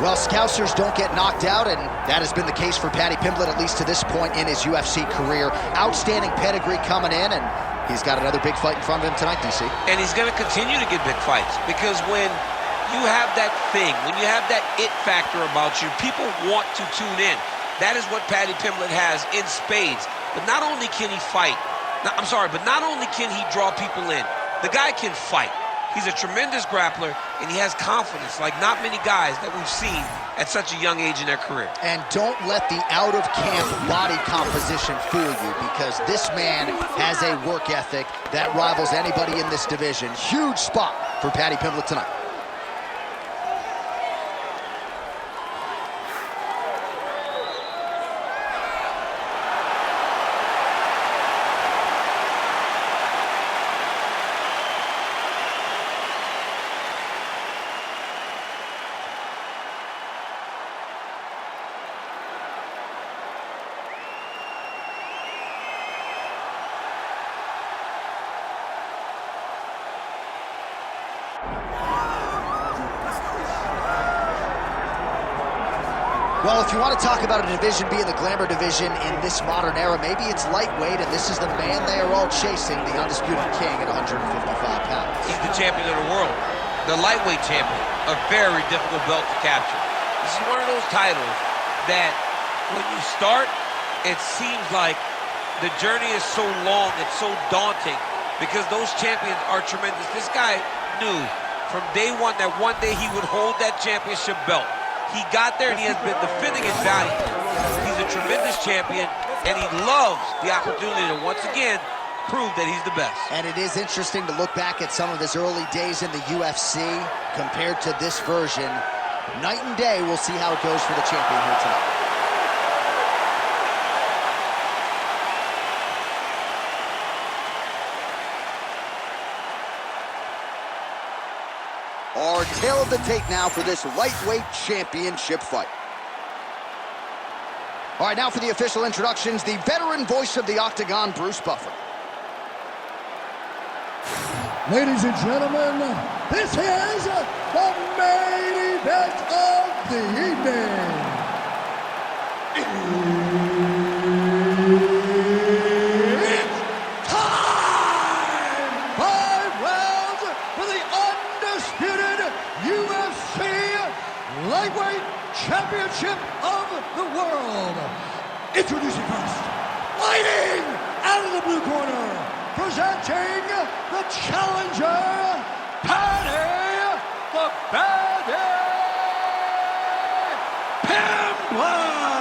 Well, Scousers don't get knocked out, and that has been the case for Paddy Pimblett, at least to this point in his UFC career. Outstanding pedigree coming in, and he's got another big fight in front of him tonight, DC. And he's going to continue to get big fights, because when you have that thing, when you have that it factor about you, people want to tune in. That is what Paddy Pimblett has in spades. But not only can he fight, but not only can he draw people in, the guy can fight. He's a tremendous grappler, and he has confidence like not many guys that we've seen at such a young age in their career. And don't let the out-of-camp body composition fool you, because this man has a work ethic that rivals anybody in this division. Huge spot for Paddy Pimblett tonight. Well, if you want to talk about a division being the glamour division in this modern era, maybe it's lightweight, and this is the man they are all chasing, the undisputed king at 155 pounds. He's the champion of the world, the lightweight champion, a very difficult belt to capture. This is one of those titles that when you start, it seems like the journey is so long, it's so daunting, because those champions are tremendous. This guy knew from day one that one day he would hold that championship belt. He got there, and he has been defending it valiantly. He's a tremendous champion, and he loves the opportunity to once again prove that he's the best. And it is interesting to look back at some of his early days in the UFC compared to this version. Night and day, we'll see how it goes for the champion here tonight. Our tale of the tape now for this lightweight championship fight. All right, now for the official introductions, the veteran voice of the Octagon, Bruce Buffer. Ladies and gentlemen, this is the main event of the evening. It's time! 5 rounds for the undisputed UFC Lightweight Championship of the world. Introducing first, fighting out of the blue corner, presenting the challenger, Paddy the Baddy Pimblett.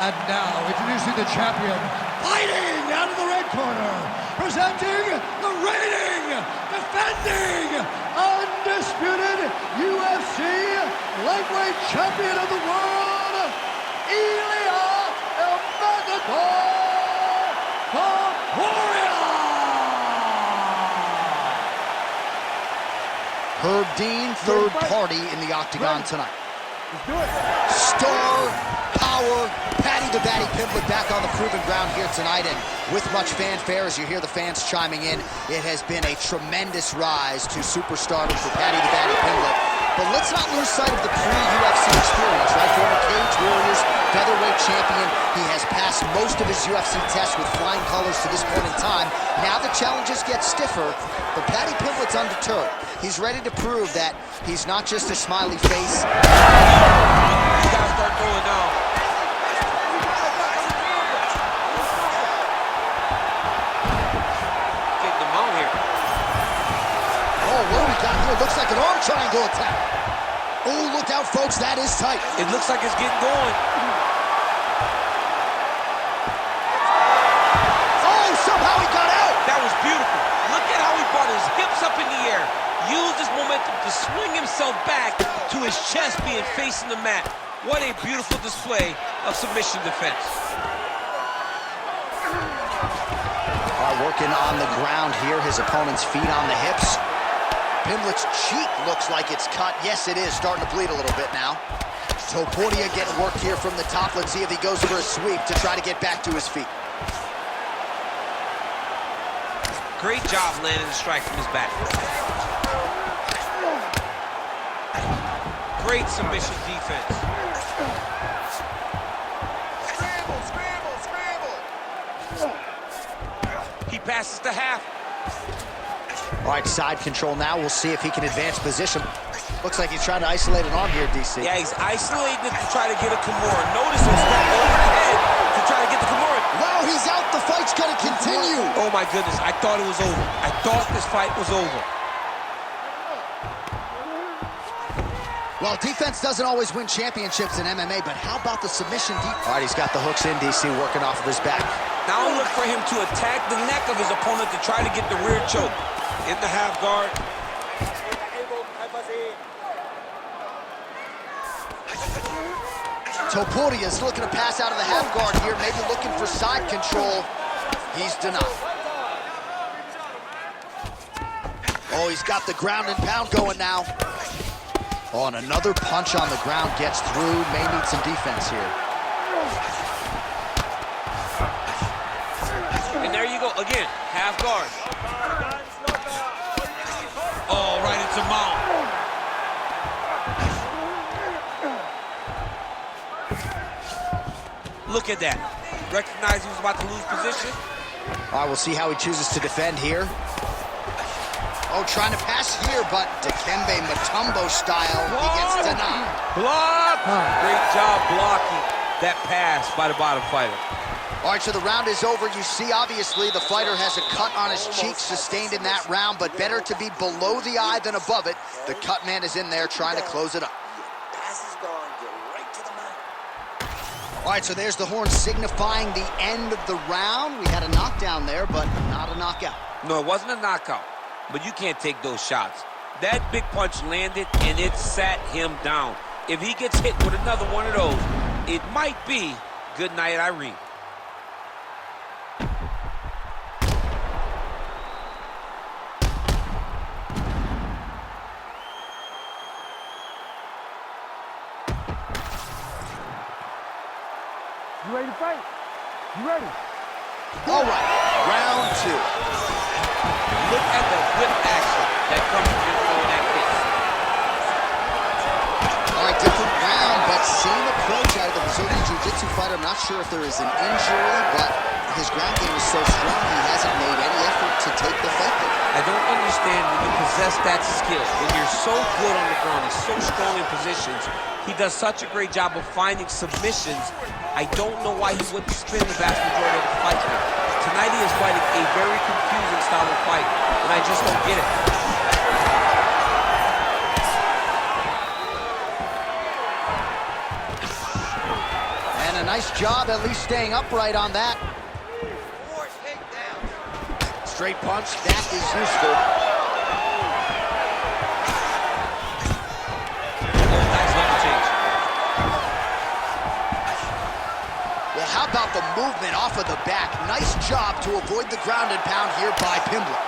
And now, introducing the champion, fighting out of the red corner, presenting the reigning, defending, undisputed UFC lightweight champion of the world, Ilia Topuria. Herb Dean, third party in the Octagon tonight. Let's do it. Star power, Paddy the Baddy Pimblett back on the proven ground here tonight, and with much fanfare as you hear the fans chiming in, it has been a tremendous rise to superstardom for Paddy the Baddy Pimblett. But let's not lose sight of the pre-UFC experience, right? Former Cage Warriors, featherweight champion. He has passed most of his UFC tests with flying colors to this point in time. Now the challenges get stiffer, but Paddy Pimblett's undeterred. He's ready to prove that he's not just a smiley face. You gotta start throwing now. Getting them out here. Oh, what do we got here? Looks like an arm triangle attack. Oh, look out, folks, that is tight. It looks like it's getting going. Oh, somehow he got out. That was beautiful. Look at how he brought his hips up in the air. Used his momentum to swing himself back to his chest being facing the mat. What a beautiful display of submission defense. Working on the ground here, his opponent's feet on the hips. Pimblett's cheek looks like it's cut. Yes, it is, starting to bleed a little bit now. Topuria getting worked here from the top. Let's see if he goes for a sweep to try to get back to his feet. Great job landing the strike from his back. Great submission defense. He passes to half. All right, side control now. We'll see if he can advance position. Looks like he's trying to isolate an arm here, DC. Yeah, he's isolating it to try to get a Kimura. Notice him step overhead to try to get the Kimura. Wow, he's out. The fight's going to continue. Oh, my goodness. I thought it was over. I thought this fight was over. Well, defense doesn't always win championships in MMA, but how about the submission deep? All right, he's got the hooks in, DC, working off of his back. Now look for him to attack the neck of his opponent to try to get the rear choke. In the half guard. Topuria is looking to pass out of the half guard here, maybe looking for side control. He's denied. Oh, he's got the ground and pound going now. Oh, and another punch on the ground gets through. May need some defense here. And there you go, again, half guard. Oh, right into mount. Look at that. Recognize he was about to lose position. All right, we'll see how he chooses to defend here. Oh, trying to pass here, but Dikembe Mutombo style, he gets denied. Block! Great job blocking that pass by the bottom fighter. All right, so the round is over. You see, obviously, the fighter has a cut on his cheek sustained in that round, but better to be below the eye than above it. The cut man is in there trying to close it up. All right, so there's the horn signifying the end of the round. We had a knockdown there, but not a knockout. No, it wasn't a knockout, but you can't take those shots. That big punch landed, and it sat him down. If he gets hit with another one of those, it might be good night, Irene. You ready to fight? You ready? All right, round two. Look at the whip action that comes from him throwing that kick. All right, different round, but same approach out of the Brazilian Jiu-Jitsu fighter. I'm not sure if there is an injury, but his ground game is so strong, he hasn't made any effort to take the fight there. I don't understand when you possess that skill, when you're so good on the ground, he's so strong in positions, he does such a great job of finding submissions. I don't know why he wouldn't spin the vast majority of the fight here. Tonight he is fighting a very confusing style of fight, and I just don't get it. And a nice job at least staying upright on that. Straight punch, that is useful. Nice level change. Well, how about the movement off of the back? Nice job to avoid the ground and pound here by Pimblett.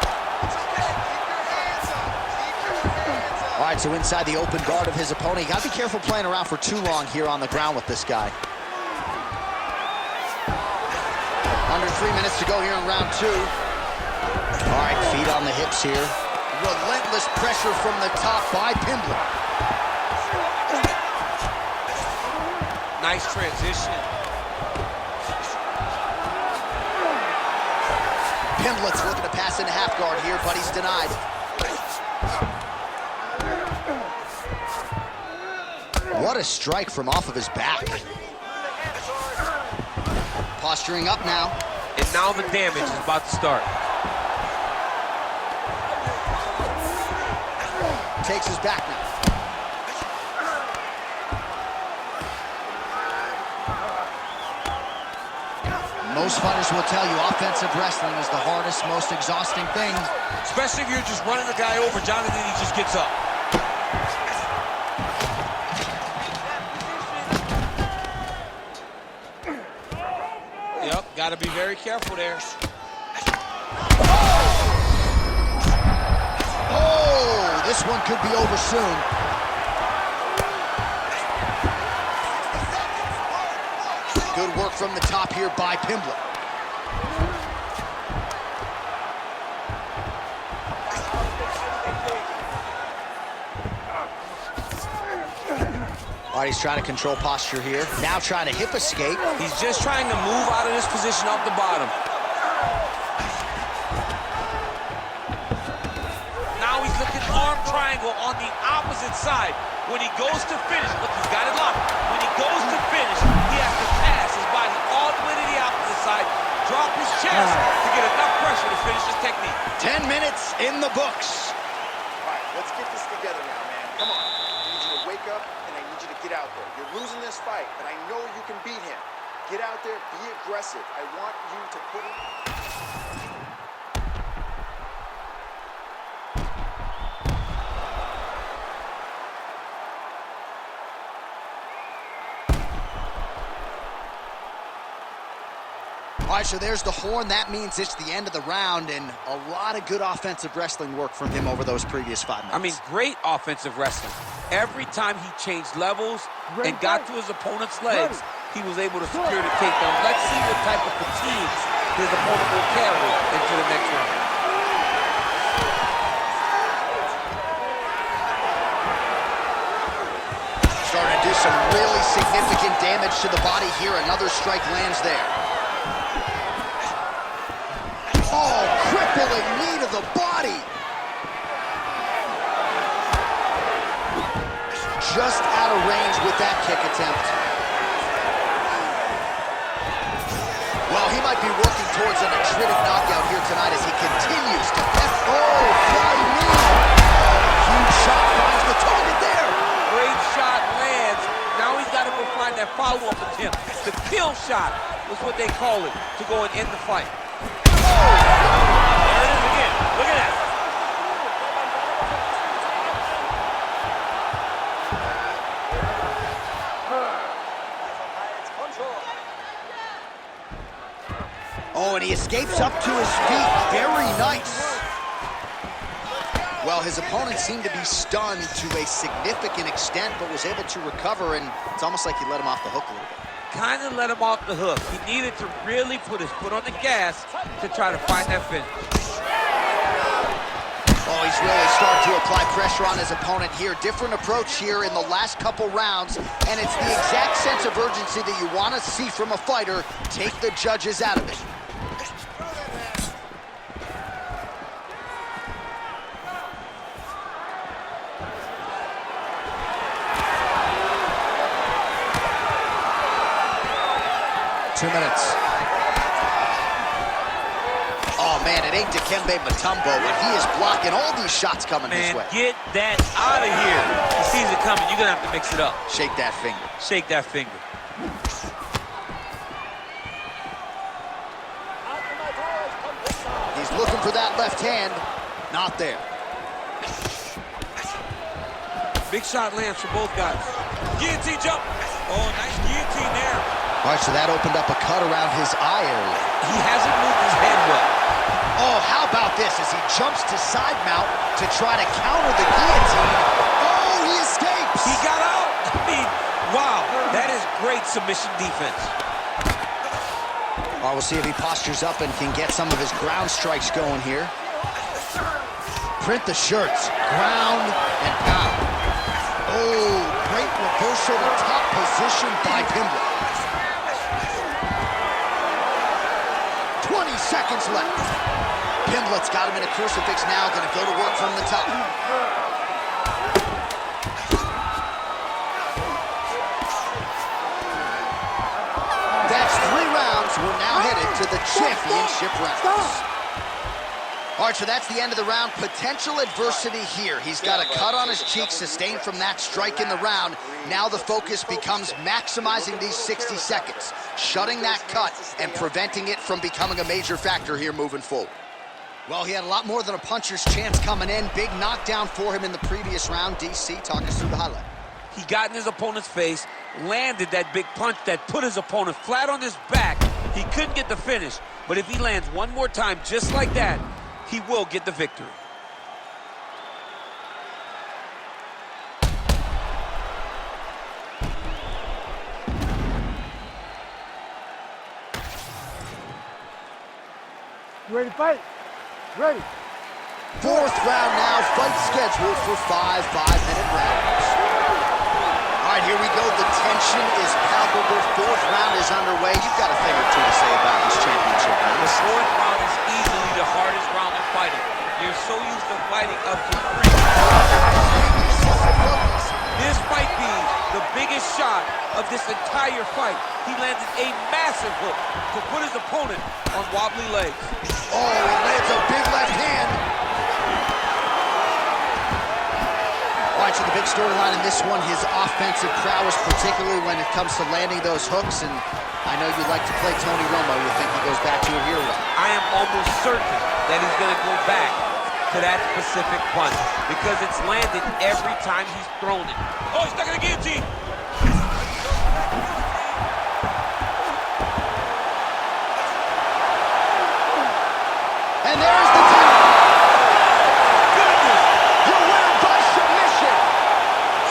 All right, so inside the open guard of his opponent. You gotta be careful playing around for too long here on the ground with this guy. Under 3 minutes to go here in round two. All right, feet on the hips here. Relentless pressure from the top by Pimblett. Nice transition. Pimblett's looking to pass into half guard here, but he's denied. What a strike from off of his back. Posturing up now. And now the damage is about to start. Takes his back now. Most fighters will tell you offensive wrestling is the hardest, most exhausting thing. Especially if you're just running the guy over, Jonathan, he just gets up. Yep, gotta be very careful there. Oh, this one could be over soon. Good work from the top here by Pimblett. All right, he's trying to control posture here. Now trying to hip escape. He's just trying to move out of this position off the bottom. Now he's looking arm triangle on the opposite side. When he goes to finish, look, he's got it locked. When he goes to finish, he has to pass his body all the way to the opposite side, drop his chest to get enough pressure to finish his technique. 10 minutes in the books. All right, let's get this together now, man. Come on. I need you to wake up, and I need you to get out there. You're losing this fight, but I know you can beat him. Get out there, be aggressive. I want you to put in... All right, so there's the horn. That means it's the end of the round, and a lot of good offensive wrestling work from him over those previous 5 minutes. I mean, great offensive wrestling. Every time he changed levels and got to his opponent's legs, he was able to secure the takedown. Let's see what type of fatigues his opponent will carry into the next round. Starting to do some really significant damage to the body here. Another strike lands there. Oh, crippling knee to the body. Just out of range with that kick attempt. Well, he might be working towards an atritic knockout here tonight as he continues to... flying knee. Huge shot finds the target there. Great shot lands. Now he's got to go find that follow-up attempt. The kill shot was what they call it to go and end the fight. There it is again. Look at that. Oh, and he escapes up to his feet. Very nice. Well, his opponent seemed to be stunned to a significant extent, but was able to recover, and it's almost like he let him off the hook a little bit. Kind of let him off the hook. He needed to really put his foot on the gas to try to find that finish. Oh, he's really starting to apply pressure on his opponent here. Different approach here in the last couple rounds, and it's the exact sense of urgency that you want to see from a fighter. Take the judges out of it. Two minutes. Oh, man, it ain't Dikembe Mutombo, but he is blocking all these shots coming his way. Get that out of here. He sees it coming. You're going to have to mix it up. Shake that finger. Shake that finger. He's looking for that left hand. Not there. Big shot lands for both guys. Guillotine jump. Oh, nice guillotine there. All right, so that opened up a cut around his eye area. He hasn't moved his head well. Oh, how about this as he jumps to side mount to try to counter the guillotine. Oh, he escapes. He got out. I mean, wow, that is great submission defense. All right, we'll see if he postures up and can get some of his ground strikes going here. Print the shirts, ground and pound. Oh, great reversal to top position by Pimblett. 20 seconds left. Pimblett's got him in a crucifix now, gonna go to work from the top. That's 3 rounds. We're now headed to the championship rounds. All right, so that's the end of the round. Potential adversity here. He's got a cut on his cheek sustained from that strike in the round. Now the focus becomes maximizing these 60 seconds, shutting that cut and preventing it from becoming a major factor here moving forward. Well, he had a lot more than a puncher's chance coming in. Big knockdown for him in the previous round. DC, talk us through the highlight. He got in his opponent's face, landed that big punch that put his opponent flat on his back. He couldn't get the finish, but if he lands one more time just like that, he will get the victory. You ready to fight? Ready. 4th round now, fight scheduled for 5 5-minute rounds. All right, here we go. The tension is palpable. Fourth round is underway. You've got a thing or two to say about this championship. The fourth round is easily the hardest round in fighting. You're so used to fighting up to 3. This might be the biggest shot of this entire fight. He landed a massive hook to put his opponent on wobbly legs. Oh, he lands a big left hand. All right, so the big storyline in this one, his offensive prowess, particularly when it comes to landing those hooks. And I know you like to play Tony Romo. You think he goes back to a hero. I am almost certain that he's going to go back to that specific punch because it's landed every time he's thrown it. Oh, he's stuck in the guillotine. And there's the tap. Goodness. You win by submission.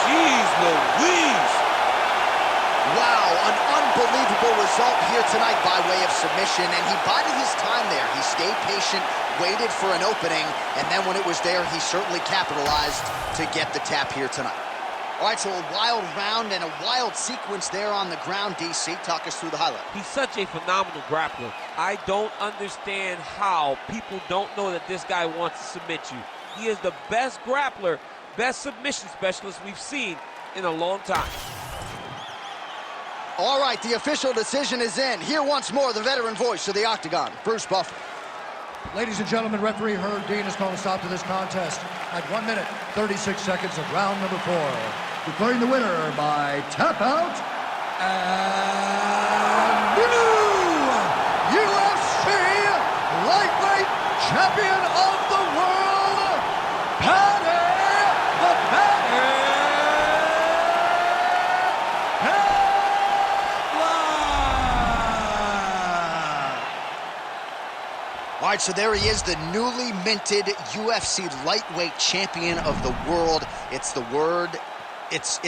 Jeez Louise. Wow, an unbelievable result here tonight by way of submission, and he bided his time there. He stayed patient, waited for an opening, and then when it was there, he certainly capitalized to get the tap here tonight. All right, so a wild round and a wild sequence there on the ground. DC, talk us through the highlight. He's such a phenomenal grappler. I don't understand how people don't know that this guy wants to submit you. He is the best grappler, best submission specialist we've seen in a long time. All right, the official decision is in. Here once more, the veteran voice of the Octagon, Bruce Buffer. Ladies and gentlemen, referee Herb Dean has called a stop to this contest at 1 minute, 36 seconds of round number 4. Declaring the winner by tap out and new UFC lightweight champion of the world, Paddy the Baddy Pimblett. All right, so there he is, the newly minted UFC lightweight champion of the world. It's the word, it's